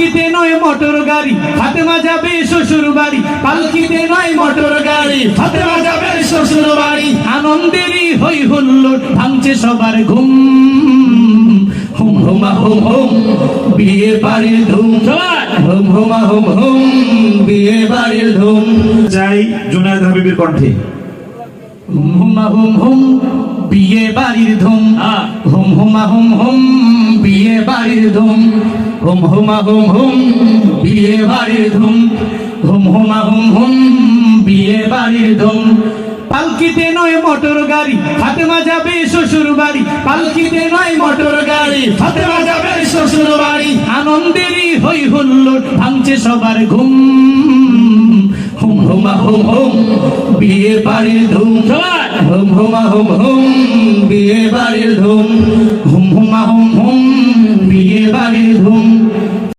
পালকিতে নয় মোটর গাড়ি, ফাতেমা যাবে শ্বশুর বাড়ি। পালকিতে নয় মোটর গাড়ি, ফাতেমা যাবে শ্বশুর বাড়ি। আনন্দেরই হই হুল্লোড়, ভাঙছে সবার ঘুম। হুম হুমা হুম হুম, বিয়ে বাড়ির ধুম। হুম হুমা হুম হুম, বিয়ে বাড়ির ধুম। চাই জুনায়েদ হাবিবের কণ্ঠে। হুম হুমা হুম হুম, বিয়ে বাড়ির ধুম। হুম হুমা হুম হুম, বিয়ে বাড়ির ধুম। হুম হুমা হুম হুম, বিয়ে বাড়ির ধুম। হুম হুমা হুম হুম, বিয়ে বাড়ির ধুম। পালকিতে নয় মোটর গাড়ি, ফাতেমা যাবে শ্বশুর বাড়ি। পালকিতে নয় মোটর গাড়ি, ফাতেমা যাবে শ্বশুর বাড়ি। আনন্দেরই হই হুল্লোড়, ভাঙছে সবার ঘুম। হুম হুমা হুম হুম, বিয়ে বাড়ির ধুম। হুম হুমা হুম হুম, বিয়ে বাড়ির ধুম। হুম হুমা হুম হুম, বিয়ে বাড়ির ধুম।